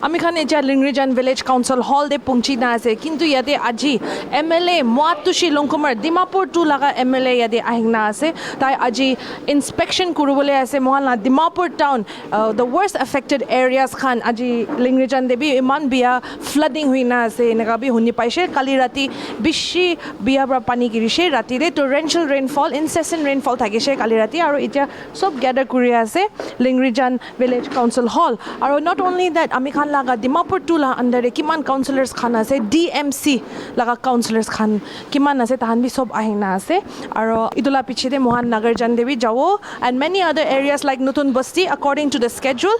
আমি খান এতিয়া লিংৰিজান village council হল দে পৌঁছি না আছে কিন্তু ইয়াতে আজি MLA মুৱাত্তুশী লংকুমাৰ ডিমাপুৰ 2 লগা MLA ইয়াতে আহিনা আছে তাই আজি ইন্সপেকশন কৰিবলৈ আছে মহালা Dimapur town the worst affected areas খান আজি লিংৰিজান দেবী ইমান বিয়া ফ্লাডিং হৈ না আছে এনেকা বি শুনি পাইছে কালি ৰাতি বেছি বিয়া পৰা পানী গিৰিছে ৰাতিৰে টৰেঞ্চিয়েল ৰেইনফল ইনসেসেন্ট ৰেইনফল থাকিছে কালি ৰাতি আৰু এতিয়া সব গ্যাদাৰ কৰি আছে লিংৰিজান ভিলেজ কাউন্সিল হল আৰু নট অনলি দ্যাট আমি খান laga Dimapur 2 la under kiman councillors khan ase DMC laga councillors khan kiman ase tahan bi sob ahina ase aro idula piche de Mohan Nagar Jandevi jawo and many other areas like Nutun Basti according to the schedule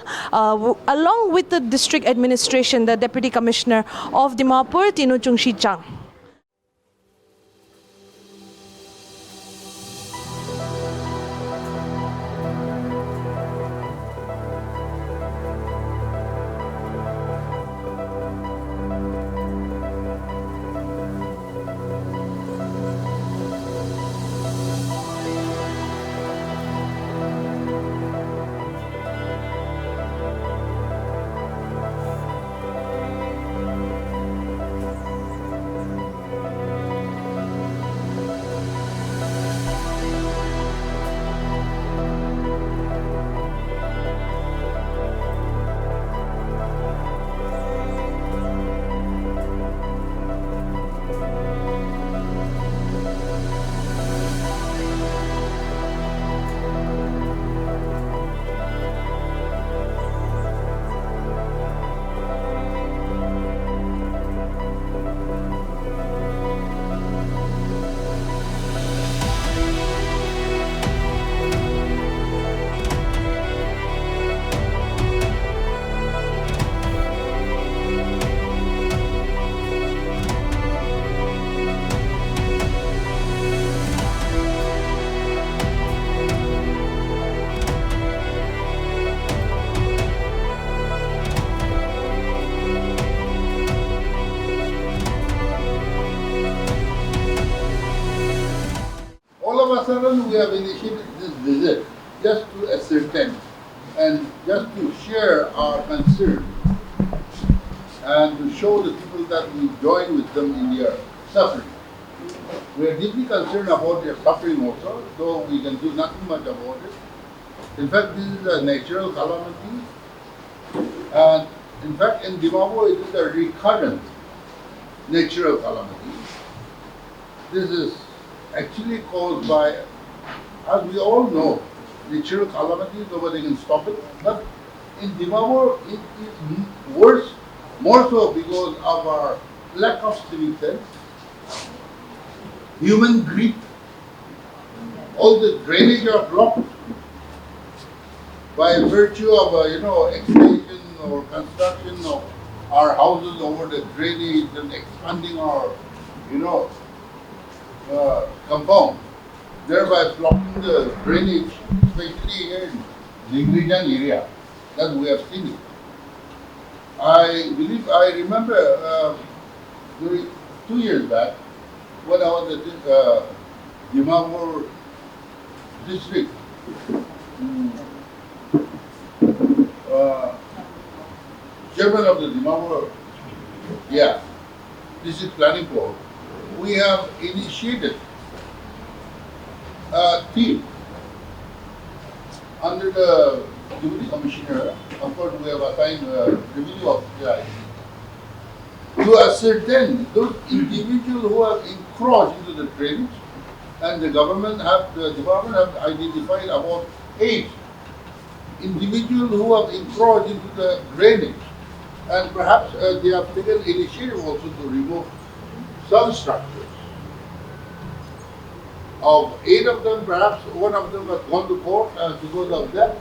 along with the district administration the deputy commissioner of Dimapur Tinu Chungshi Chang. All of a sudden, we have initiated this visit just to ascertain and just to share our concern and to show the people that we join with them in their suffering. We are deeply concerned about their suffering also, though we can do nothing much about it. In fact, this is a natural calamity. And in fact, in Dimapur, it is a recurrent natural calamity. This is actually caused by, as we all know, natural calamities, nobody can stop it. But in Dimapur, it is worse, more so because of our lack of civic sense, human greed. All the drainage are blocked by virtue of, expansion or construction of our houses over the drainage and expanding our, compound, thereby blocking the drainage, especially here in Ligrijan area, that we have seen it. I remember during 2 years back, when I was at this Dimapur district, chairman of the Dimapur, district planning board, we have initiated a team under the deputy commissioner. Of course, we have assigned a revenue officer to ascertain those individuals who have encroached into the drainage, and the department have identified about 8 individuals who have encroached into the drainage, and perhaps they have taken initiative also to remove some structures. Of 8 of them, perhaps one of them has gone to court, and because of that,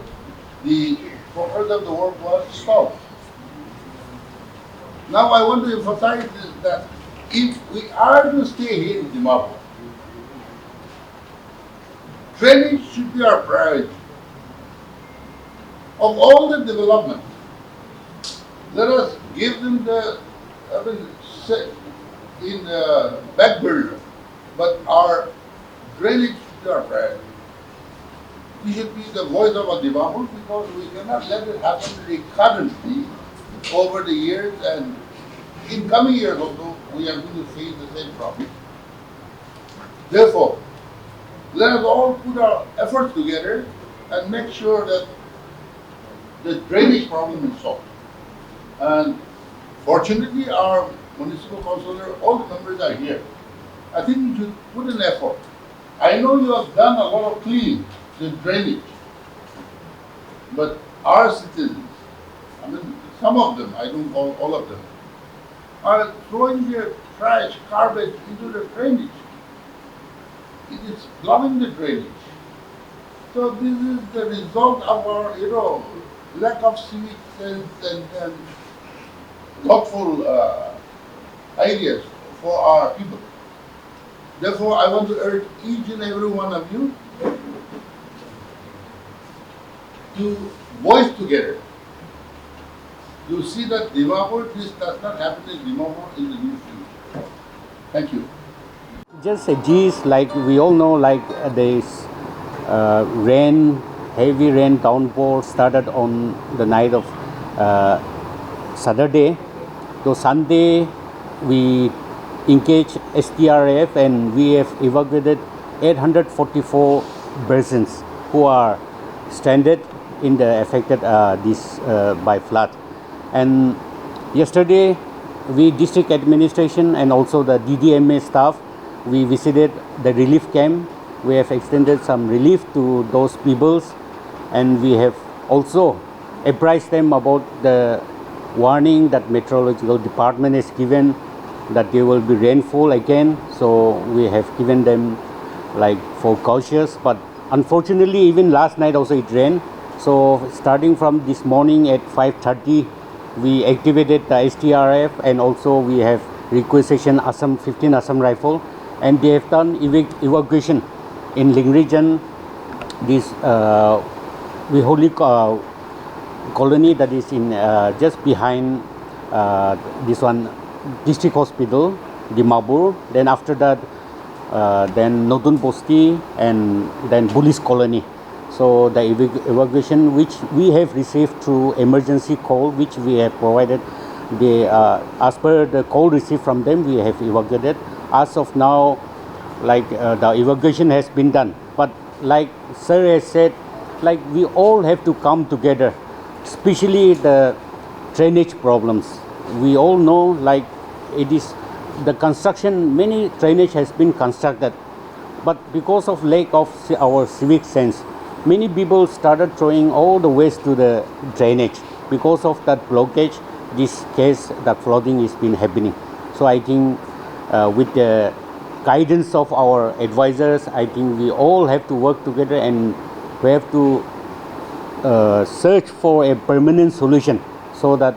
the progress of the work was stopped. Now I want to emphasize this, that if we are to stay here in Dimapur, drainage should be our priority. Of all the development, let us give them the, in back burner, but our drainage should be our priority. We should be the voice of our Dimapur because we cannot let it happen recurrently over the years, and in coming years also, we are going to face the same problem. Therefore, let us all put our efforts together and make sure that the drainage problem is solved. And fortunately, our municipal councillor, all the members are here. I think you should put an effort. I know you have done a lot of cleaning, the drainage, but our citizens, I mean, some of them, I don't call all of them, are throwing their trash, garbage into the drainage. It is blocking the drainage. So this is the result of our, lack of civic sense and thoughtful ideas for our people. Therefore, I want to urge each and every one of you to voice together to see that Dimapur, this does not happen in Dimapur in the near future. Thank you. Just a gist, like we all know, like this rain, heavy rain downpour started on the night of Saturday. So Sunday we engaged STRF and we have evacuated 844 persons who are stranded in the affected by flood. And yesterday we district administration and also the DDMA staff, we visited the relief camp. We have extended some relief to those peoples, and we have also apprised them about the warning that meteorological department has given that there will be rainfall again. So we have given them like for cautious, but unfortunately even last night also it rained. So starting from this morning at 5:30 we activated the STRF, and also we have requisition 15 Assam rifle, and they have done evacuation in Ling region. This holy colony that is in just behind this one district hospital, Dimapur. Then after that, then Notun Bosti, and then Police colony. So the evacuation which we have received through emergency call, which we have provided, they as per the call received from them, we have evacuated. As of now, like the evacuation has been done, but like sir has said, like we all have to come together, especially the drainage problems. We all know, like it is the construction, many drainage has been constructed, but because of lack of our civic sense, many people started throwing all the waste to the drainage. Because of that blockage, this case, that flooding is been happening. So I think with the guidance of our advisors, I think we all have to work together, and we have to search for a permanent solution so that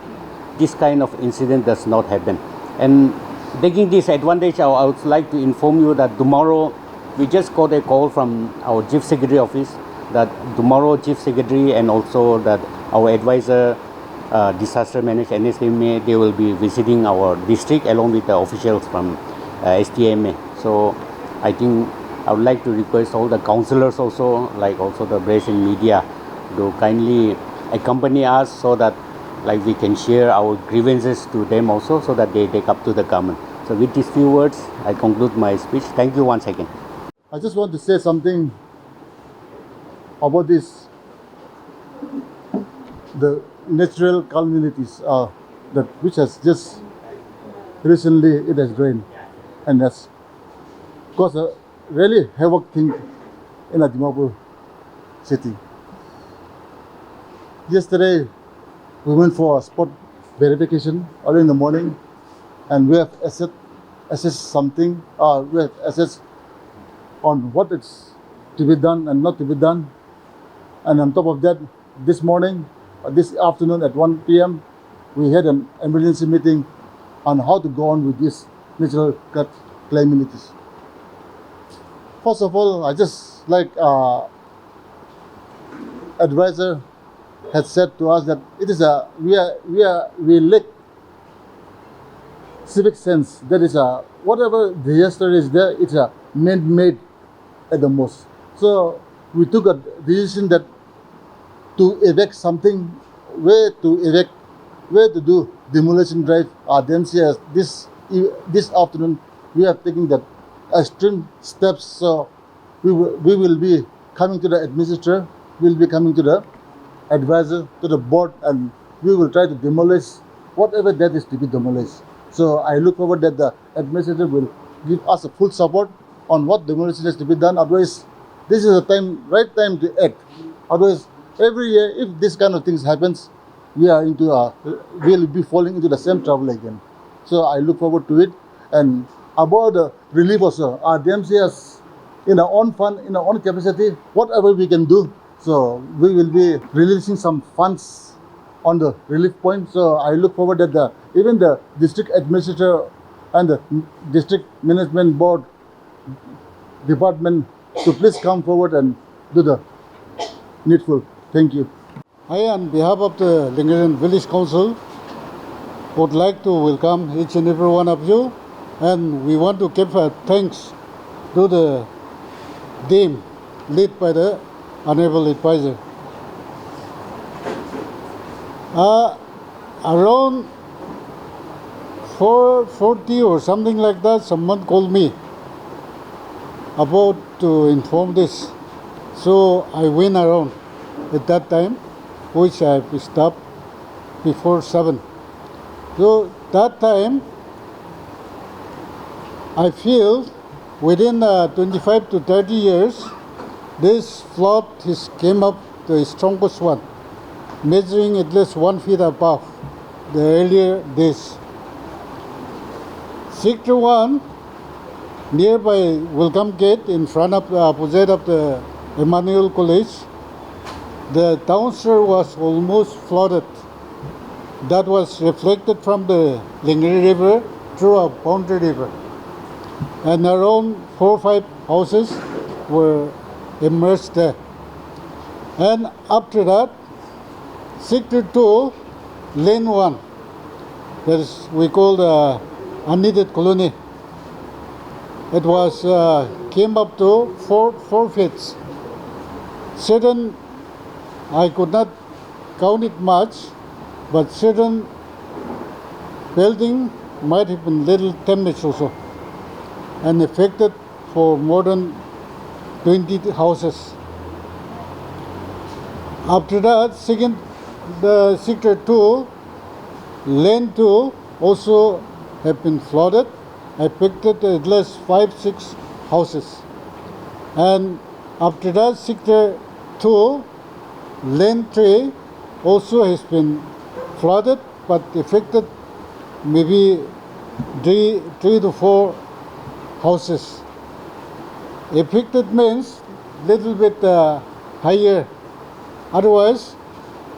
this kind of incident does not happen. And taking this advantage, I would like to inform you that tomorrow we just got a call from our Chief Secretary office that tomorrow Chief Secretary and also that our advisor disaster management NSMA, they will be visiting our district along with the officials from STMA. So I think I would like to request all the councillors also, like also the press and media, to kindly accompany us so that like we can share our grievances to them also, so that they take up to the government. So with these few words, I conclude my speech. Thank you once again. I just want to say something about this, the natural calamities that which has just recently it has rained and has caused a really havoc thing in Dimapur city. Yesterday we went for a spot verification early in the morning, and we have assessed something. We have assessed on what is to be done and not to be done. And on top of that, this morning, this afternoon at 1 p.m., we had an emergency meeting on how to go on with these natural calamities. First of all, I just like advisor had said to us that it is we lack civic sense. That is whatever disaster is there, it's a man-made at the most. So we took a decision that to erect something, where to erect we have to do demolition drive. DMCS this afternoon we are taking the extreme steps. So we will be coming to the administrator, we will be coming to the advisor, to the board, and we will try to demolish whatever that is to be demolished. So I look forward that the administrator will give us a full support on what demolition is to be done. Otherwise, this is the right time to act. Otherwise, every year, if this kind of things happens, we'll be falling into the same trouble again. So I look forward to it. And about the relief also, our DMC has in our own fund, in our own capacity, whatever we can do. So we will be releasing some funds on the relief point. So I look forward that even the district administrator and the district management board department to please come forward and do the needful. Thank you. I, on behalf of the Nagaland Village Council, would like to welcome each and every one of you, and we want to give thanks to the team led by the Honorable Advisor. Around 4:40 or something like that, someone called me about to inform this. So I went around at that time, which I stopped before 7. So that time, I feel within 25 to 30 years, this flood came up the strongest one, measuring at least 1 feet above the earlier days. Sector 1, nearby Welcome Gate, in front of the opposite of the Emmanuel College, the downstairs was almost flooded. That was reflected from the Lingri River through a boundary river. And around 4 or 5 houses were immersed there. And after that, Sector 2, Lane 1, that is we call the unneeded colony. It was came up to 4 feet. Certain, I could not count it much, but certain building might have been little damaged also, and affected for more than 20 houses. After that, the Sector 2, Lane 2 also have been flooded, affected at least 5-6 houses. And after that, Sector 2, Lane 3 also has been flooded, but affected maybe 3 to 4 houses. Affected means little bit higher. Otherwise,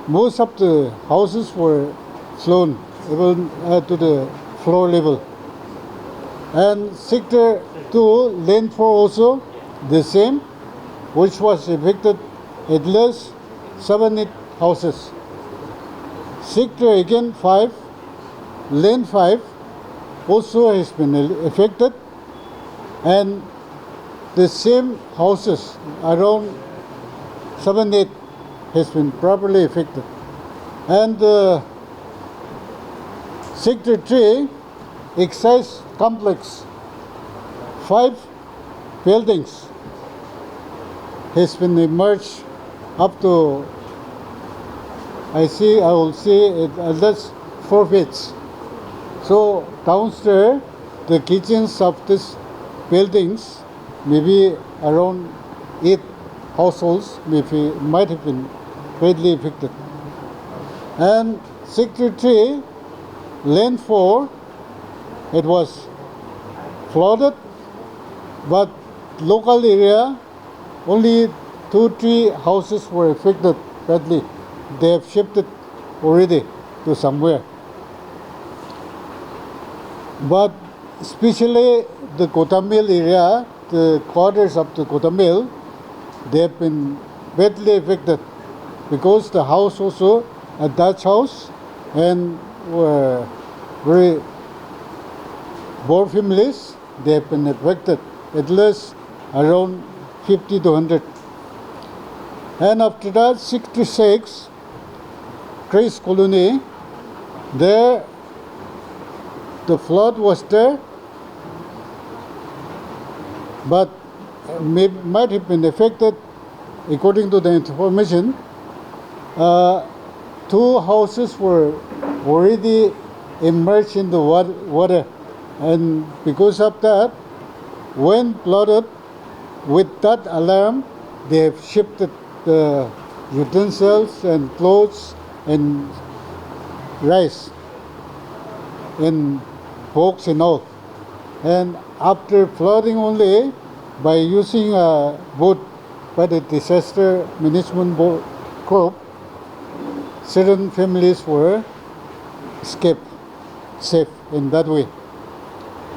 most of the houses were flown even to the floor level. And Sector 2, Lane 4 also the same, which was affected at least 7-8 houses. Sector again 5, Lane 5 also has been affected, and the same houses around 7-8 has been properly affected. And Sector 3, excise complex, 5 buildings has been emerged up to, I will see it at least 4 feet. So downstairs, the kitchens of these buildings, maybe around 8 households might have been greatly affected. And Sector 3, Lane 4, it was flooded, but local area, only 2-3 houses were affected badly. They have shifted already to somewhere. But especially the Kotamil area, the quarters of the Kotamil, they have been badly affected, because the house also, a Dutch house, and were very poor families, they have been affected, at least around 50 to 100. And after that, 66, Grace Colony, There, the flood was there, but might have been affected, according to the information. Two houses were already immersed in the water, and because of that, when flooded, with that alarm, they have shifted the utensils and clothes and rice and box and all. And after flooding only, by using a boat by the disaster management group, certain families were escaped safe in that way.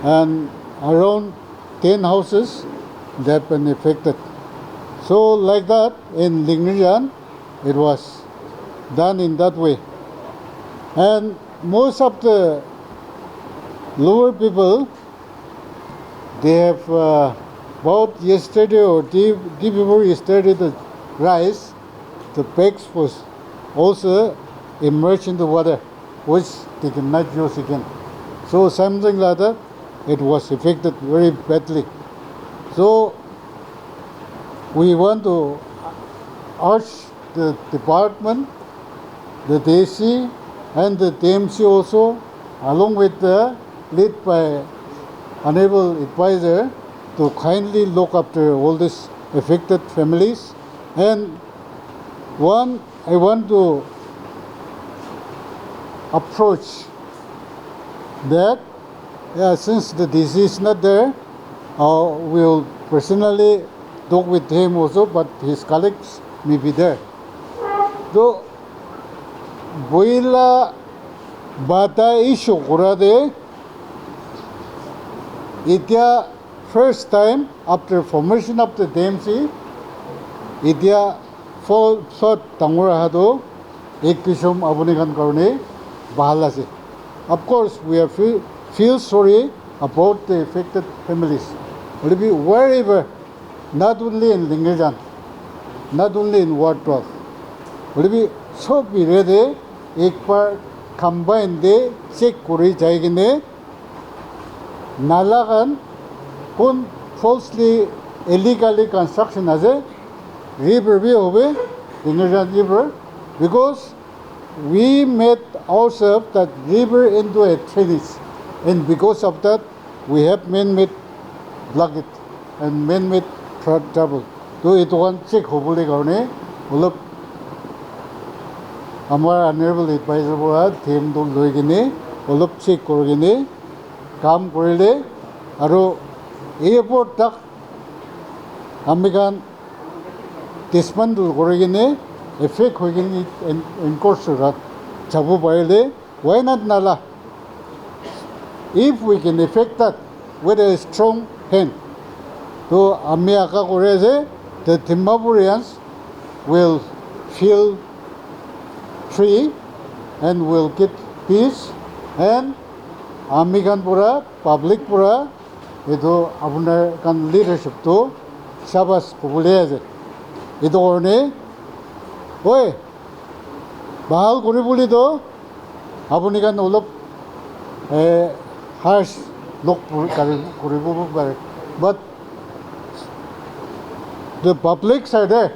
And around 10 houses that have been affected. So like that, in Lingrijan, it was done in that way. And most of the lower people, they have bought yesterday or day before yesterday the rice, the bags was also immersed in the water, which they cannot use again. So something like that, it was affected very badly. So we want to urge the department, the DC, and the TMC also, along with the lead by Honorable Advisor, to kindly look after all these affected families. And one, I want to approach that since the DC is not there, we'll personally talk with him also, but his colleagues may be there. So, boila bata issue kurade, India first time after formation of the DMC, India full flood tangura hado, ek kisum abunigan karone bahala se. Of course, we are feel sorry about the affected families. Will be wherever, not only in Lingrijan, not only in Ward 12. Will be so be ready, ek par combine de check kuri jaigine, Nagaland kun falsely illegally construction as a river be over Lingrijan river, because we made ourselves that river into a drainage, and because of that we have man-made blockage and man-made trouble. So it one check hopefully garne ulop amar honorable advisor bora theme do loi kine ulop check kor kine kam korile aro airport tak amigan dismantle kore kine effect hoi kine encourage rat chabu paile, why not nala? If we can effect that with a strong hand, so Amiaka Koreze, the Zimbabweans will feel free and will get peace, and Amigan Pura, public Pura, ito abunar kan leadership to Sabas Populeze. Ito orne, oi, bahal kuribuli to, abunikan ulop harsh look kuribu, but the publics are there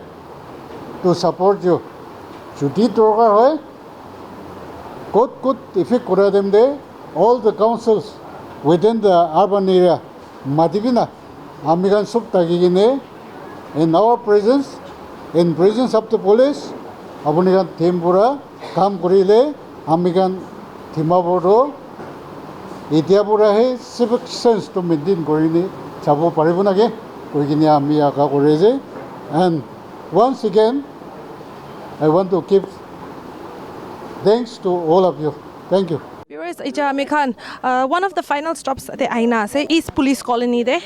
to support you. Chuti torka hoy, kut effect kura dem de, all the councils within the urban area, Madivina, Amigan Sup Tagigine, in our presence, in presence of the police, Abunigan Timbura, Kam Kurile, Amigan Timaboro, Itiapura he civic sense to maintain Korini, Chabo Paribunage, Koginia Miaka Koreze. And once again, I want to give thanks to all of you. Thank you. Viewers, Ija Amikhan, one of the final stops at the Aina se East Police Colony de.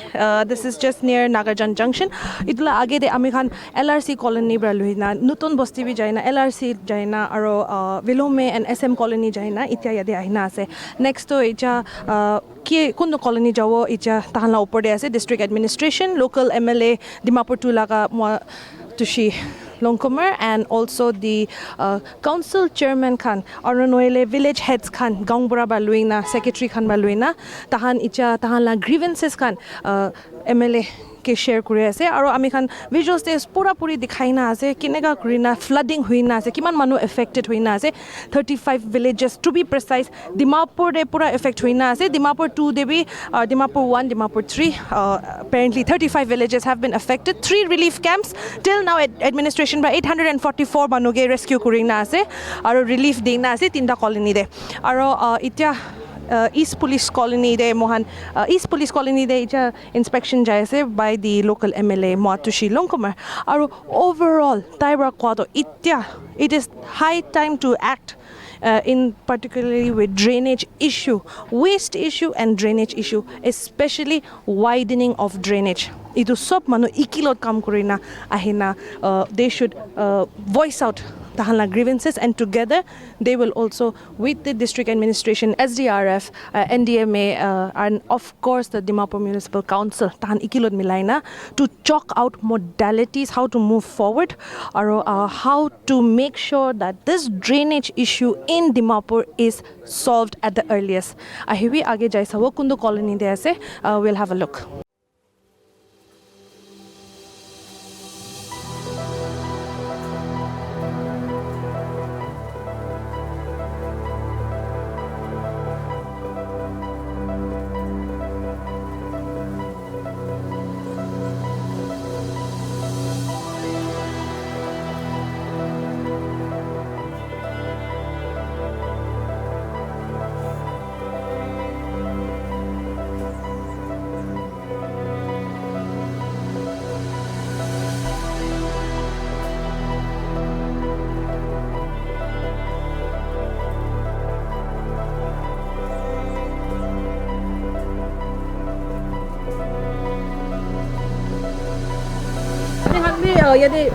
This is just near Nagaland Junction. Itula age de Amikhan LRC Colony braluhina. Nutun Bosti bi jaina, LRC jaina, aro Vilome and SM Colony jaina. Itya yade Aina se. Next to Ija ki kundo colony jawo Ija tahanla upor de ase District Administration, local MLA Dimapur Tula ka tushi Longcomer and also the council chairman khan aru noile village heads khan gangbura ba luina secretary khan ba luina tahan icha tahan la grievances khan MLA ke share kuri ase aru ami khan visuals te pura puri dikhai na ase kinega kurina flooding huina ase kiman manu affected huina ase 35 villages to be precise Dimapur de pura affect huina ase Dimapur 2 de bhi Dimapur 1 Dimapur 3 apparently 35 villages have been affected 3 relief camps till now administration by 844 manu ge rescue kurina ase aru relief deina ase tinta colony de aru itya East Police Colony de Mohan East Police Colony de ita inspection jaise by the local MLA Moatushi Longcomer aru overall Taibra Kwado itya it is high time to act in particularly with drainage issue waste issue and drainage issue especially widening of drainage itu sob manu ikilot kam kurina ahina they should voice out tahanla grievances and together they will also with the district administration SDRF NDMA and of course the Dimapur Municipal Council tahan ikilot milaina to chalk out modalities how to move forward or how to make sure that this drainage issue in Dimapur is solved at the earliest ahiwi age jai sabo kundu colony de ase we'll have a look. Yadi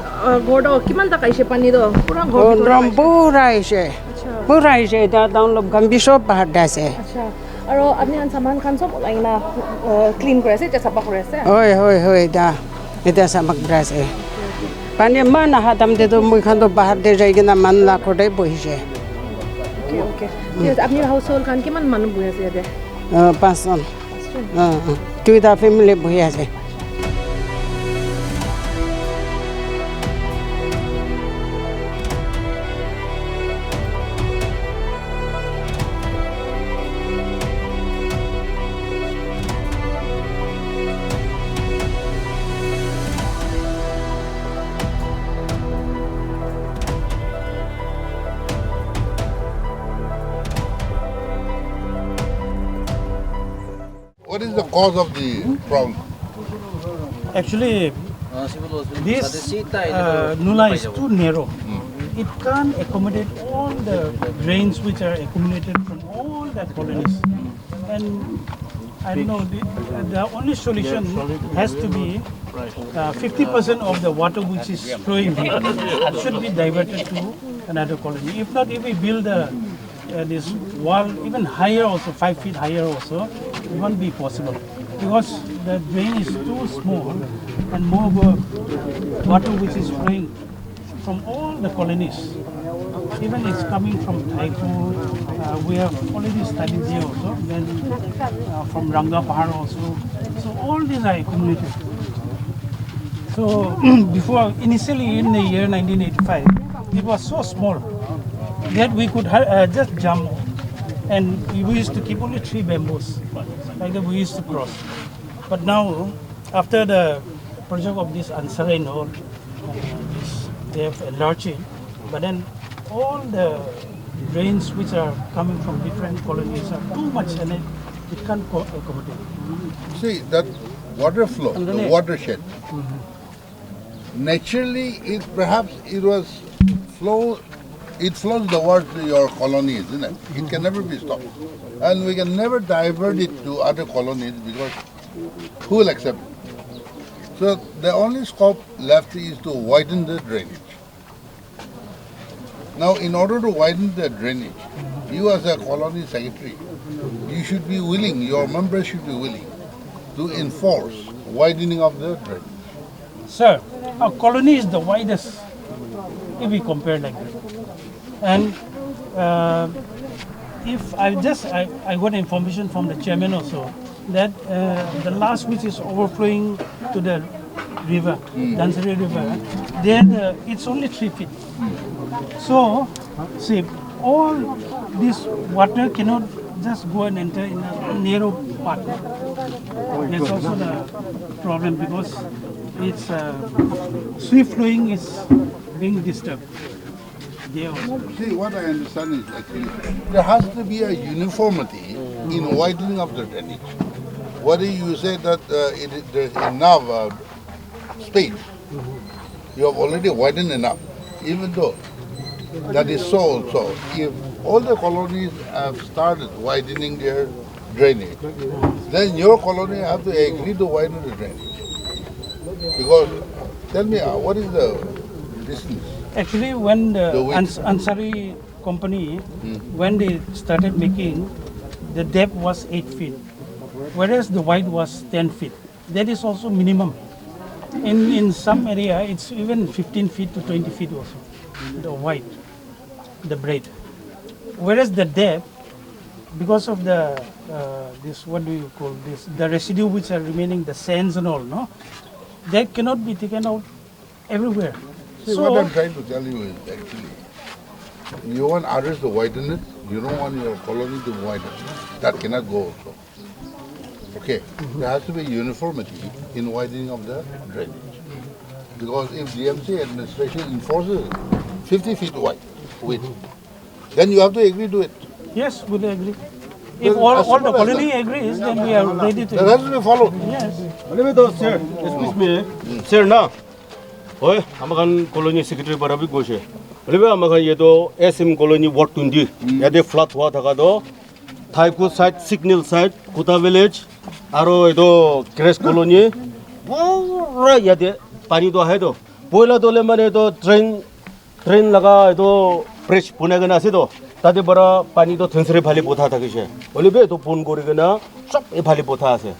gordo kiman ta kaise pani do pura rom pura ise da down lob gambi sob bahar da ase acha aro apni an saman khan sob laina clean kore ase sapa kore ase hoi da eta samak brase pani man hadam de do mui khan do bahar de jai gina man la khode bohise okay yes apni household khan kiman manu bohi ase yade 5 jon tuida family bohi ase. What is the cause of the problem? Actually, this Nula is too narrow. It can't accommodate all the drains which are accumulated from all the colonies. And I don't know, the only solution has to be 50% of the water which is flowing here should be diverted to another colony. If not, if we build this wall even higher also, 5 feet higher also, it won't be possible. Because the drain is too small and more water which is flowing from all the colonies. Even it's coming from Taipu, we have already studied there also, then from Ranga Pahar also. So all these are accumulated. So before, initially in the year 1985, it was so small that we could just jump, and we used to keep only 3 bamboos, like that we used to cross. But now, after the project of this Ansara and all, they have enlarged it, but then all the drains which are coming from different colonies are too much, and it can't accommodate. See, that water flow, the watershed, naturally, it flows towards your colony, isn't it? It can never be stopped. And we can never divert it to other colonies because who will accept it? So the only scope left is to widen the drainage. Now, in order to widen the drainage, you as a colony secretary, you should be willing, your members should be willing to enforce widening of the drainage. Sir, our colony is the widest if we compare like that. And if I got information from the chairman also that the last which is overflowing to the river, Dansari River, then it's only 3 feet. So, see, all this water cannot just go and enter in a narrow part. That's also the problem because it's swift flowing is being disturbed. There also. See, what I understand is actually there has to be a uniformity in widening of the drainage. Whether you say that there's enough space, you have already widened enough, even though that is so also. If all the colonies have started widening their drainage, then your colony have to agree to widen the drainage. Because, tell me, what is the distance? Actually, when the The width. Ansari company, when they started making, the depth was 8 feet, whereas the width was 10 feet. That is also minimum. In some area, it's even 15 feet to 20 feet also, the width, the breadth. Whereas the depth, because of the, this, what do you call this, the residue which are remaining, the sands and all, no? That cannot be taken out everywhere. See, what I'm trying to tell you is actually, you want others to widen it, you don't want your colony to widen. That cannot go also. Okay, there has to be uniformity in widening of the drainage. Because if DMC administration enforces 50 feet wide width, then you have to agree to it. Yes, we agree. If Well, all as the soon as colony agrees, then we are ready to. That has to be followed. Yes. Sir, excuse me. Sir, na. Oi, amakan colony secretary barabi goshe. Olebe amakan yedo SM colony ward 20. Yade flood hua thaka do. Thaiku side, Signal side, Kuta village, aro edo Crash colony. Pura yade pani do hai do. Poila dole mane do train laga edo fresh pune gana ase do. Tade bara pani do thensre phali botha thakise. Olebe to phone kori gana sab e phali botha ase.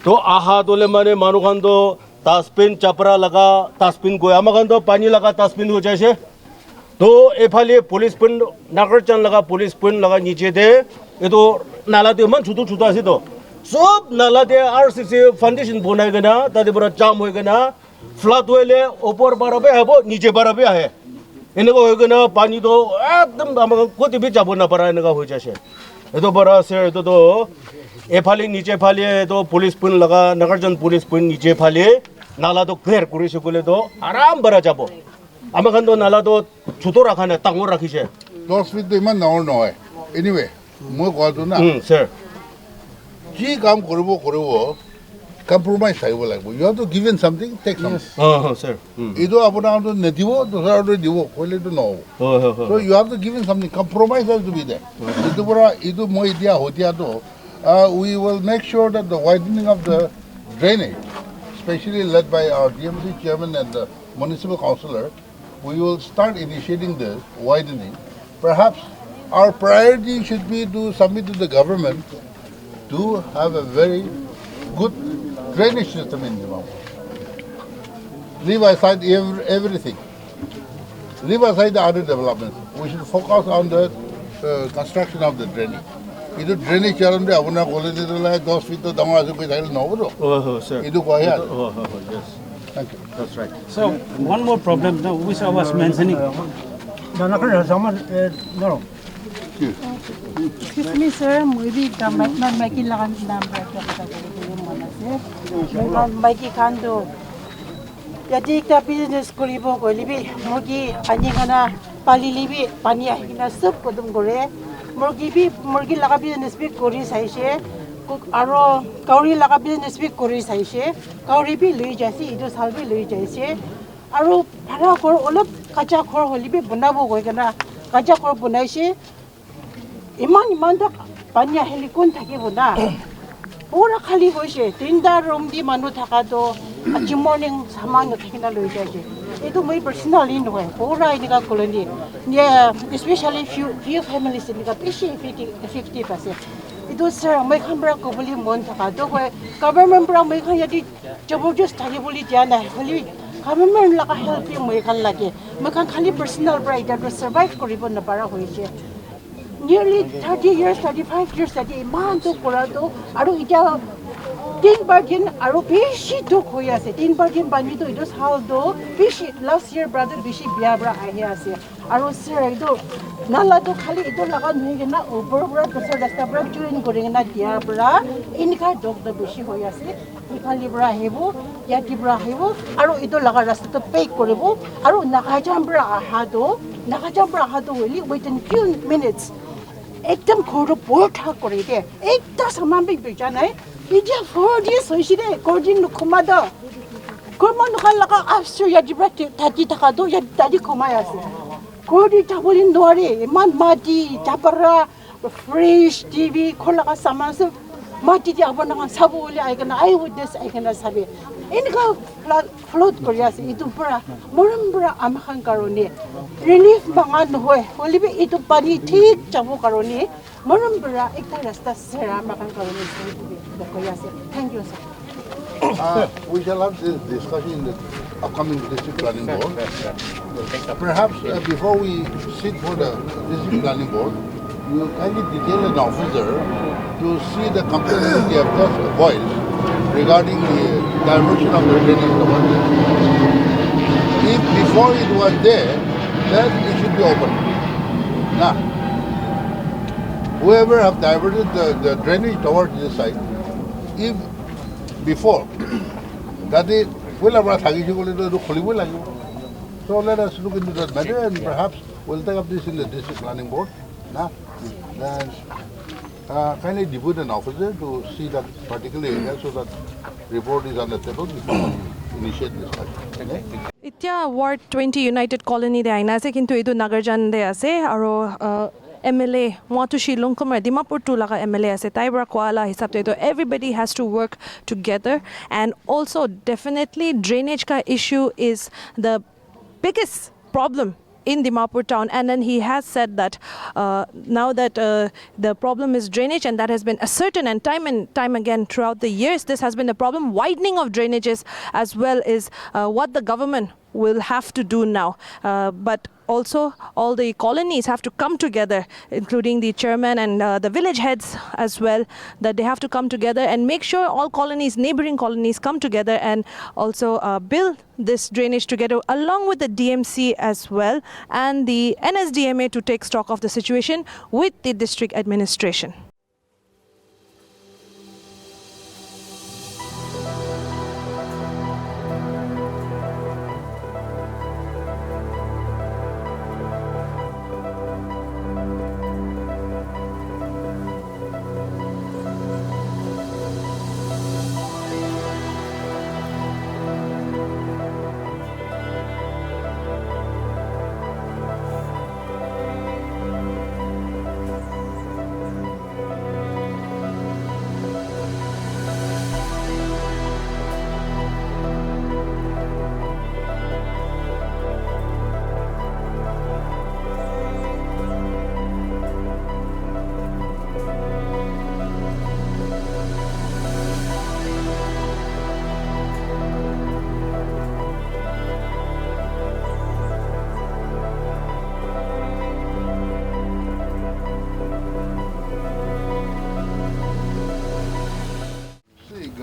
To aha dole mane manukan do तास्पिन चपरा लगा तास्पिन गोया मगन तो पानी लगा तास्पिन हो जाए तो एफाले पुलिस पिन नागरचन लगा पुलिस पिन लगा नीचे दे ये तो नाला दे मन छुटू छुटा से तो सब नाला दे आरसीसी फाउंडेशन बनाए गना तादे बड़ा जाम हो गना फ्लड होले ऊपर बराबर है वो नीचे बराबर है इनको हो गना पानी तो एकदम हम कोई भी जाबो ना पड़ा इनका हो जाए ये तो बड़ा से तो एफाले नीचे फाले तो पुलिस पिन लगा नागरचन पुलिस पिन नीचे फाले नाला तो क्लियर करी सकले तो आराम बरा जाबो आमाखान तो नाला तो छुतो राखाने टांगो राखिसे 10 feet to iman naor noy. Anyway, moi koatu na. Sir Ji kaam koribo compromise thaibo lagbo. You have to give in something, take something. Sir Ido apuna to nedibo, dosra to dibo, koile to no. So you have to give in something. Compromise has to be there. Ido moi dia hotia to. We will make sure that the widening of the drainage, especially led by our DMC chairman and the municipal councillor, we will start initiating this widening. Perhaps our priority should be to submit to the government to have a very good drainage system in Zimbabwe. Leave aside everything. Leave aside the other developments. We should focus on the construction of the drainage. Idu drainage charan de abuna college de la 10 feet to dama asu koi thail no bro. Sir Idu ko ya. yes Thank you. that's right So one more problem now, which I was mentioning. Excuse me, sir. Maybe the Mikey Lagan number. Mikey Kando. Yadik the business Kuribo, Libi, Morgi, Anigana, Pali Libi, Pania, Soup, Kodum Gore, Morgi Laga business big Kori Saishe, Cook Aro, Kauri Laga business big Kori Saishe, Kauribi Louis Jesse, it was Halbi Louis Jesse, Aro Parakor, Olop, Kachakor, Holibi, Bonabo, Gana, Kachakor Bonashi. 이만 더 반야 헬리콘 타기보다 오라 칼리 보시 딘다 롬디 만우 타가도 아침 모닝 사망이 타기나 로이자지 이도 뭐 personally no 오라 이니가 콜로니 yeah especially few families 이니가 50% 이도 sir 뭐 캄브라 코블리 몬 타가도 왜 government 브라 뭐 칸야디 저보저스 타기 볼리 지않아 홀리 government laka helping moi khan lage moi khan khali personal right to survive koribo na para hoise nearly 30 years 35 years adi man to kora to aru ita tin bargain aru beshi to hoi ase tin bargain bani to idos hal do beshi last year brother beshi biya bra ahi ase aru sir ido nala to khali ido laga nui na over bra to sir rasta bra join koring na dia bra inka dog da beshi hoi ase ikhali bra hebo yati bra hebo aru ido laga rasta to pay koribo aru nakajam bra aha do weli within few minutes ekdam khoro portha kori de ekta saman big bijanai ija 4 days hoisire coordin khumada korman khal laka after ya dibrat tati taka do ya tadi khumai ase coordin tabolin doare man mati tapara fresh tv kholaga saman se mati di abona sabuli aikana I witness aikana sabe inka flood koriase itu pura morumbra amakhan karone relief bangan hoy holibe itu pani thik chabu karone morumbra ekta rasta sera amakhan karone koriase thank you sir We shall have this discussion in the upcoming district planning board. Perhaps before we sit for the district planning board, you kindly detail an officer to see the complaint that you have just voiced regarding the diversion of the drainage water. If before it was there, then it should be open. Now, whoever have diverted the drainage towards this side, if before that is will have so let us look into that matter and perhaps we'll take up this in the district planning board. Now, then kindly depute an officer to see that particular area so that report is on the table before we initiate discussion. Okay? এতিয়া ward 20 United colony দে আইনা আছে কিন্তু এইটো নাগাৰজান দে আছে আৰু MLA Mwatushi Lungkumar Dimapur 2 laga MLA ase tai bra koala hisab te to everybody has to work together and also definitely drainage ka issue is the biggest problem in Dimapur town, and then he has said that now that the problem is drainage, and that has been ascertained and time again throughout the years, this has been a problem. Widening of drainages as well is what the government will have to do now, but also all the colonies have to come together, including the chairman and the village heads as well, that they have to come together and make sure all colonies, neighboring colonies, come together and also build this drainage together along with the DMC as well and the NSDMA to take stock of the situation with the district administration.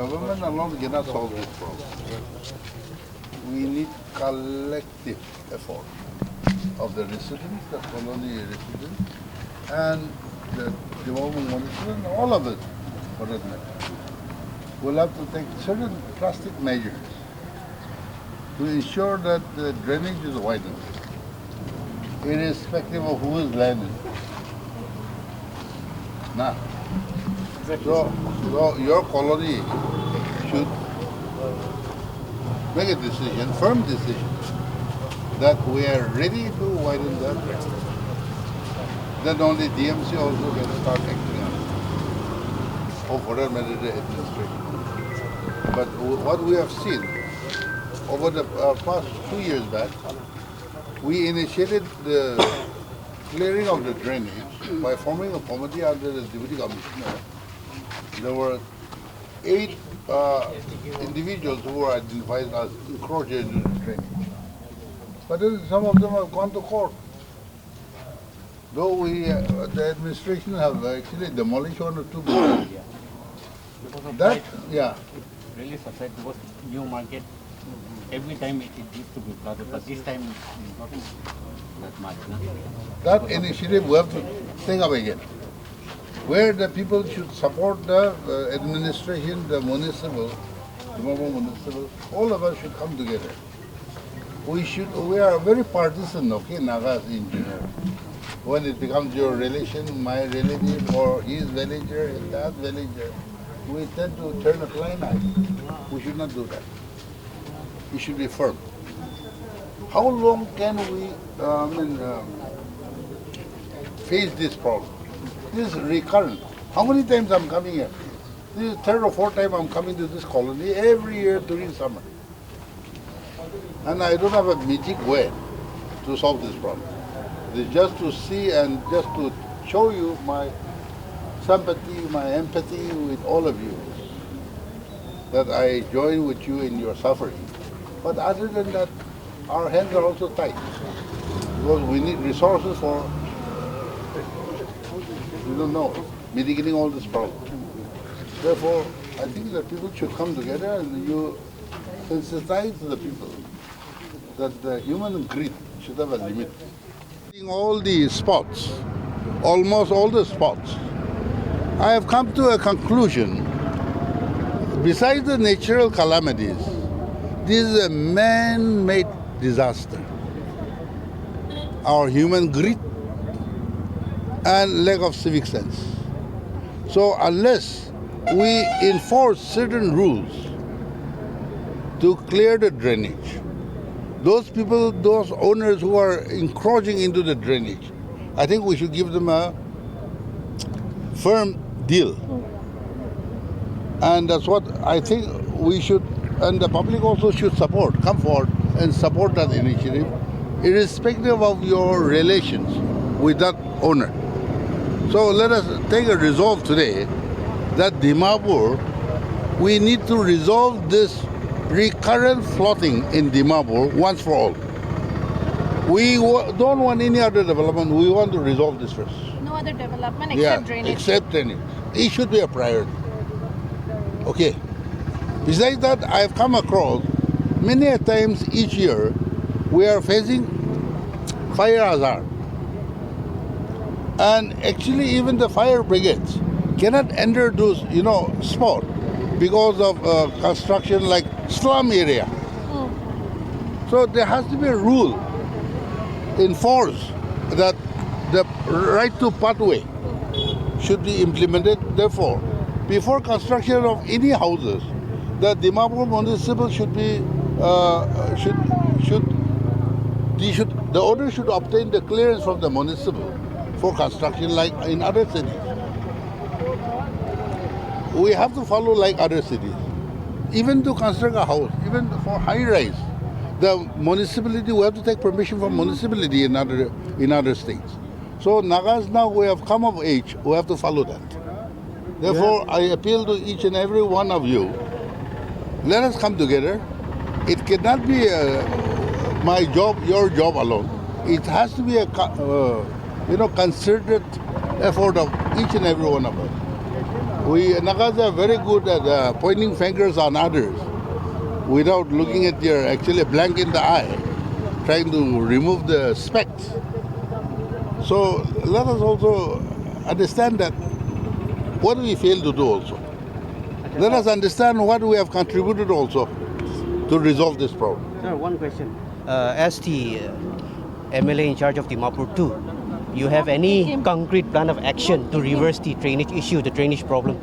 Government alone cannot solve this problem. We need collective effort of the residents, the colony residents, and the development monitors, and all of it, for that matter. We'll have to take certain drastic measures to ensure that the drainage is widened, irrespective of whose land it is. Now, so your colony should make a decision, firm decision, that we are ready to widen that. Then only DMC also can start acting on it, or for that matter the administration. But what we have seen over the past 2 years back, we initiated the clearing of the drainage by forming a committee under the deputy commissioner. There were 8 individuals who are identified as encroachers into the drainage. But then some of them have gone to court. Though the administration have actually demolished 1 or 2 buildings. That, yeah. Really surprised because new market, every time it used to be flooded, but this time not that much. No? That initiative we have to think of again. Where the people should support the administration, the municipal, all of us should come together. We are very partisan, okay, Nagas in general. When it becomes your relation, my relative, or his villager and that villager, we tend to turn a blind eye. We should not do that. We should be firm. How long can we face this problem? This is recurrent. How many times I'm coming here? This is 3rd or 4th time I'm coming to this colony every year during summer. And I don't have a magic way to solve this problem. It's just to see and just to show you my sympathy, my empathy with all of you, that I join with you in your suffering. But other than that, our hands are also tight, because we need resources for, we don't know, mitigating all this problem. Therefore, I think that people should come together and you sensitize the people that the human greed should have a limit. All the spots, almost all the spots, I have come to a conclusion. Besides the natural calamities, this is a man-made disaster. Our human greed and lack of civic sense. So unless we enforce certain rules to clear the drainage, those people, those owners who are encroaching into the drainage, I think we should give them a firm deal. And that's what I think we should, and the public also should support, come forward and support that initiative, irrespective of your relations with that owner. So let us take a resolve today that Dimapur, we need to resolve this recurrent flooding in Dimapur once for all. We don't want any other development. We want to resolve this first. No other development except drainage. Except drainage. It should be a priority. Okay. Besides that, I've come across many a times each year we are facing fire hazard. And actually even the fire brigades cannot enter those, spot because of construction like slum area. So there has to be a rule enforced that the right to pathway should be implemented. Therefore, before construction of any houses, the Dimapur municipal should be the owner should obtain the clearance from the municipal for construction like in other cities. We have to follow like other cities. Even to construct a house, even for high rise, the municipality, we have to take permission from municipality in other states. So Nagas now we have come of age, we have to follow that. Therefore, I appeal to each and every one of you, let us come together. It cannot be my job, your job alone. It has to be a concerted effort of each and every one of us. We Nagas are very good at pointing fingers on others without looking at your actually blank in the eye, trying to remove the specks. So let us also understand that what we fail to do also. Let us understand what we have contributed also to resolve this problem. Sir, one question. As the MLA in charge of Dimapur 2, you have any concrete plan of action to reverse the drainage issue, the drainage problem?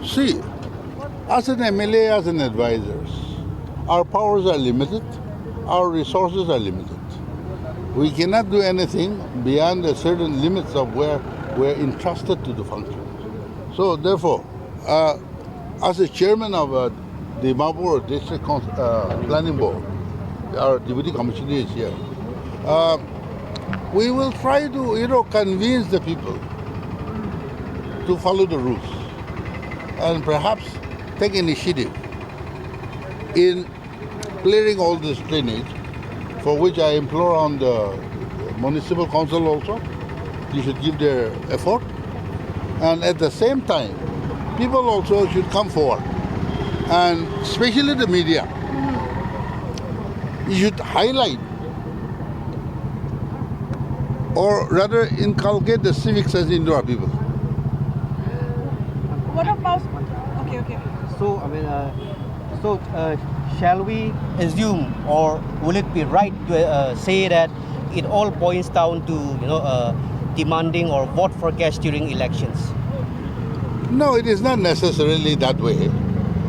See, as an MLA, as an advisor, our powers are limited, our resources are limited. We cannot do anything beyond the certain limits of where we're entrusted to the function. So therefore, as a chairman of the Dimapur District Planning Board, our deputy commissioner is here, we will try to, convince the people to follow the rules. and perhaps take initiative in clearing all this drainage, for which I implore on the municipal council also. You should give their effort, and at the same time, people also should come forward, and especially the media. You should highlight, or rather inculcate, the civic sense into our people. What about? Okay. So, shall we assume, or will it be right to say that it all boils down to demanding or vote for cash during elections? No, it is not necessarily that way.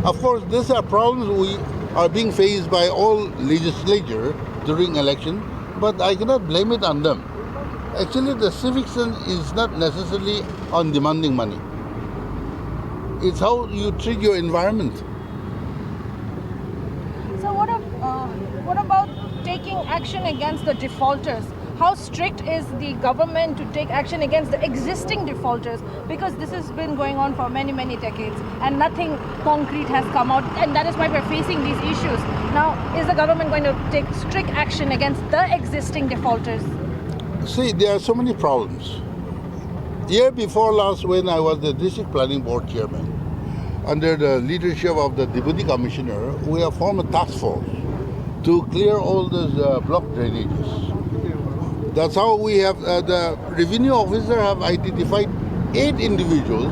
Of course, these are problems we are being faced by all legislature during election, but I cannot blame it on them. Actually, the civic sense is not necessarily on demanding money. It's how you treat your environment. So what about taking action against the defaulters? How strict is the government to take action against the existing defaulters? Because this has been going on for many, many decades and nothing concrete has come out, and that is why we're facing these issues. Now, is the government going to take strict action against the existing defaulters? See, there are so many problems. Year before last, when I was the District Planning Board Chairman, under the leadership of the Deputy Commissioner, we have formed a task force to clear all those block drainages. That's how we have, the revenue officer have identified 8 individuals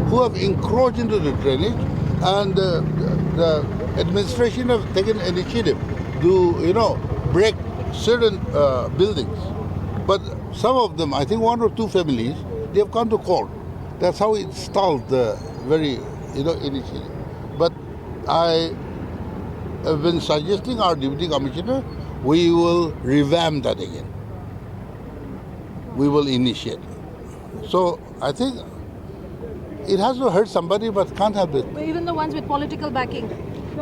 who have encroached into the drainage, and the administration have taken initiative to, break certain buildings. But some of them, I think 1 or 2 families, they have come to court. That's how it stalled the very, initiative. But I have been suggesting our Deputy Commissioner, we will revamp that again. We will initiate. So I think it has to hurt somebody, but can't help it. But even the ones with political backing?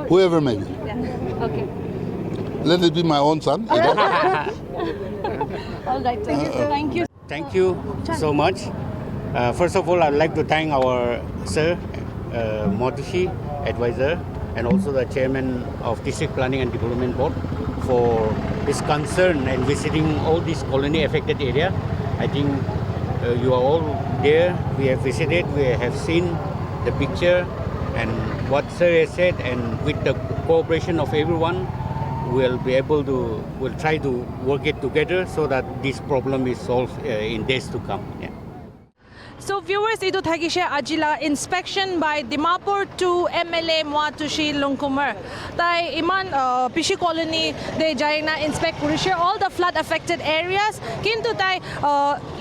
Whoever may be. Yeah, okay. Let it be my own son. All right, thank you. Thank you so much. First of all, I'd like to thank our sir, Motushi advisor, and also the chairman of District Planning and Development Board for his concern and visiting all these colony affected area. I think you are all there. We have visited, we have seen the picture and what sir has said, and with the cooperation of everyone, we'll try to work it together so that this problem is solved in days to come. Yeah. So viewers, ito thagishe ajila inspection by Dimapur 2 MLA Moatushi Lungkumar. Tai iman Pishi colony de jaina inspect kurishe all the flood affected areas. Kintu tai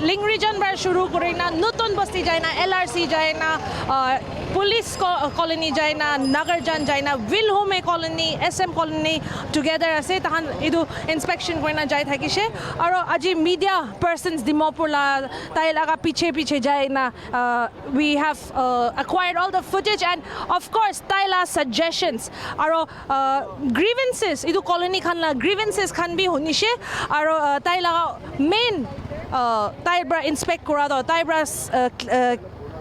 Ling region bar shuru kurina, Nutun Basti jaina, LRC jaina, police colony jaina, Nagarjan jaina, Wilhome colony, SM colony together ase tahan idu inspection korina jai thagishe. Aro aji media persons Dimapur la tai laga piche jai. We have acquired all the footage, and of course taila suggestions aro grievances idu colony khan la grievances khan bi hunishe aro taila main taibra inspect kora do taibra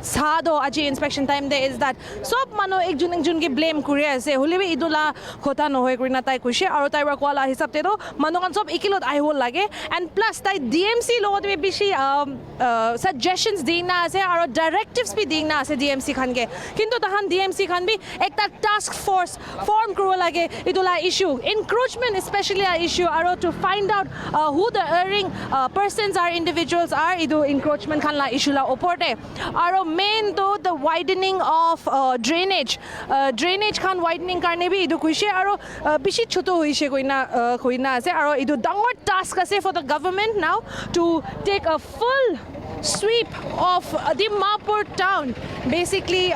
Sado aji inspection time there is that sob mano ekjun ki blame kuri ase holebi idula khota no hoy kurina tai kuise aro tai ra kwala hisab te do mano kan sob ekilot aihol lage, and plus tai DMC logot me bishi suggestions dina ase aro directives bi dina ase DMC khan ke, kintu tahan DMC khan bi ekta task force form kuro lage idula issue encroachment especially a issue aro to find out who the erring persons are, individuals are idu encroachment khan la issue la oporte aro main though the widening of drainage khan widening karne bi idu kuise aro bishi choto hoise koina ase aro idu dangor task ase for the government now to take a full sweep of Dimapur town, basically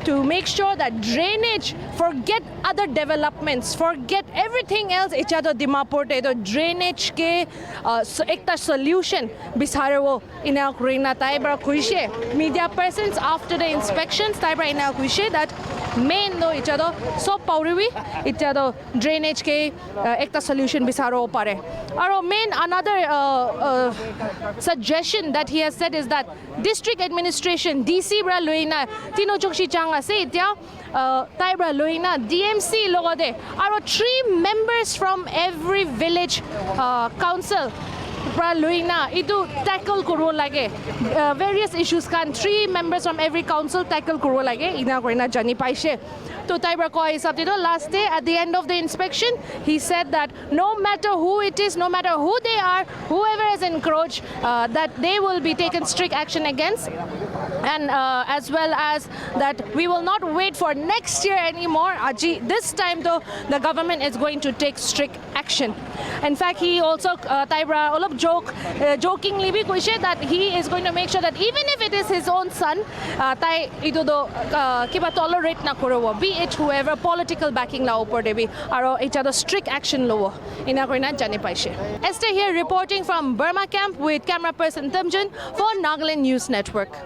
to make sure that drainage, forget other developments, forget everything else, ichado Dimapur te to drainage ke ekta solution bisarwo ina kurina taibra kuise media persons after the inspections taibra ina kuise that main do ichado sob pauriwi ichado drainage ke ekta solution bisaro pare aro main another suggestion that he has said is that district administration DC bra loina tino chokshi chang ase itia tai bra loina DMC logode aro 3 members from every village council pra loina idu tackle kuro lage various issues kan 3 members from every council tackle kuro lage ina koina jani paise to Tybra koi hisab to last day at the end of the inspection he said that no matter who it is, no matter who they are, whoever has encroached that they will be taken strict action against and as well as that we will not wait for next year anymore aji this time though the government is going to take strict action. In fact he also Tybra jokingly bhi koise that he is going to make sure that even if it is his own son tai idu do kiba tolerate na korobo be it whoever political backing la upor debi aro eta the strict action lowo ina koina jani paise. Esther here reporting from Burma camp with camera person Tamjun for Nagaland News Network.